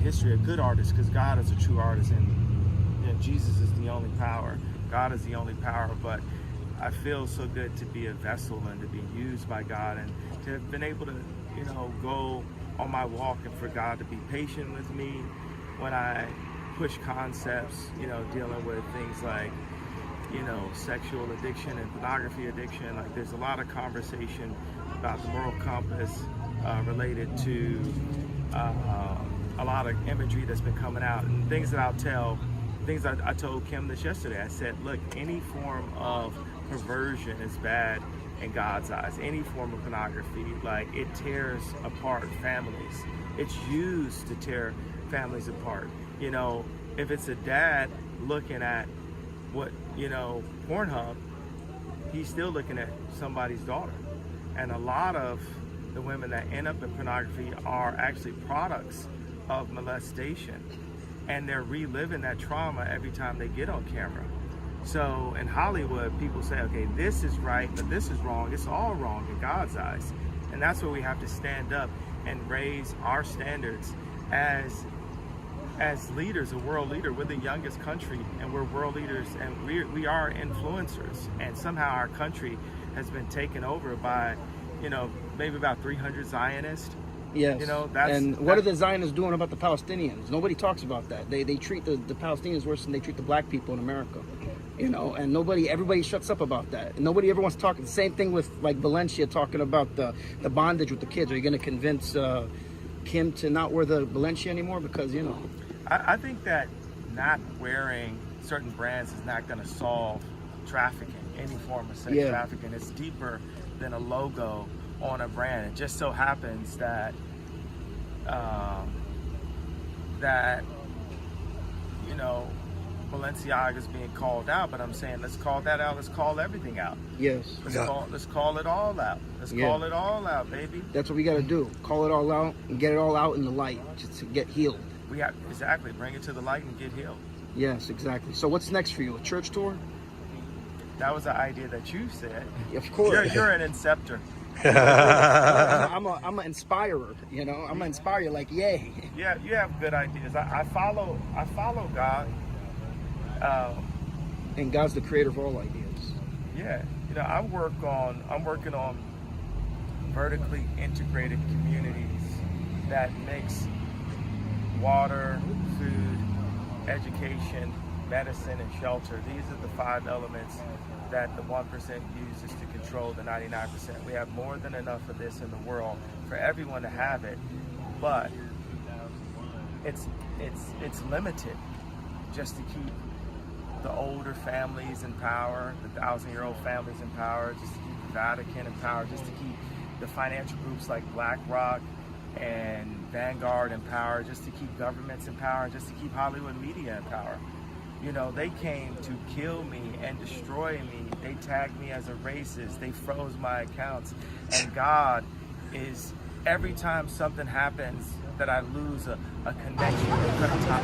history, a good artist, because God is a true artist, and Jesus is the only power. God is the only power, but I feel so good to be a vessel and to be used by God, and to have been able to, go on my walk, and for God to be patient with me when I push concepts, dealing with things like, sexual addiction and pornography addiction. Like, there's a lot of conversation about the moral compass related to a lot of imagery that's been coming out, and things that I told Kim this yesterday. I said, look, any form of perversion is bad in God's eyes. Any form of pornography, like, it tears apart families. It's used to tear families apart. If it's a dad looking at what, Pornhub, he's still looking at somebody's daughter. And a lot of the women that end up in pornography are actually products of molestation, and they're reliving that trauma every time they get on camera. So in Hollywood, people say, okay, this is right, but this is wrong. It's all wrong in God's eyes. And that's where we have to stand up and raise our standards as leaders, a world leader. We're the youngest country, and we're world leaders, and we are influencers. And somehow our country has been taken over by, maybe about 300 Zionists. Yes. What are the Zionists doing about the Palestinians? Nobody talks about that. They treat the Palestinians worse than they treat the black people in America. And everybody shuts up about that. And nobody ever wants to talk. The same thing with, like, Balenciaga talking about the bondage with the kids. Are you going to convince Kim to not wear the Balenciaga anymore? Because, I think that not wearing certain brands is not going to solve trafficking, any form of sex trafficking. It's deeper than a logo on a brand. It just so happens that Balenciaga is being called out, but I'm saying, let's call that out. Let's call everything out. Yes. Let's call it all out. Let's call it all out, baby. That's what we got to do. Call it all out and get it all out in the light, just to get healed. Exactly, bring it to the light and get healed. Yes, exactly. So what's next for you? A church tour? That was the idea that you said. Of course. You're an inceptor. I'm an inspirer. I'm an inspirer. Like, yay. Yeah, you have good ideas. I follow God. And God's the creator of all ideas. Yeah, I'm working on vertically integrated communities that mix water, food, education, medicine, and shelter. These are the 5 elements that the 1% uses to control the 99%. We have more than enough of this in the world for everyone to have it, but it's limited just to keep the older families in power, the 1,000-year-old families in power, just to keep the Vatican in power, just to keep the financial groups like BlackRock and Vanguard in power, just to keep governments in power, just to keep Hollywood media in power. They came to kill me and destroy me. They tagged me as a racist. They froze my accounts. And God is, every time something happens that I lose a connection, they're gonna top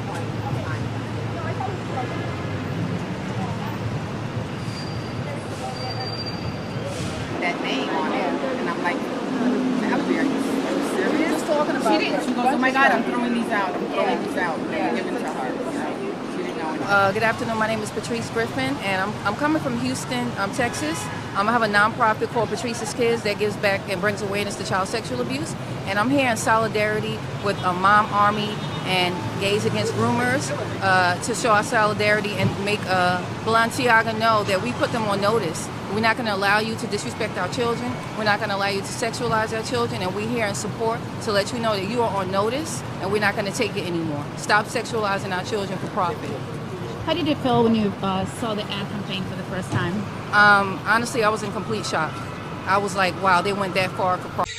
that name on it, and I'm like, Valerie, are you serious? Just talking about she didn't. She goes, oh my God, I'm throwing these out. I'm throwing these out. And giving it to her. She didn't know anything. Good afternoon. My name is Patrice Griffin, and I'm coming from Houston, Texas. I have a nonprofit called Patrice's Kids that gives back and brings awareness to child sexual abuse. And I'm here in solidarity with Mom Army and Gays Against Rumors to show our solidarity and make Balenciaga know that we put them on notice. We're not going to allow you to disrespect our children. We're not going to allow you to sexualize our children. And we're here in support to let you know that you are on notice and we're not going to take it anymore. Stop sexualizing our children for profit. How did it feel when you saw the ad campaign for the first time? Honestly, I was in complete shock. I was like, wow, they went that far for profit.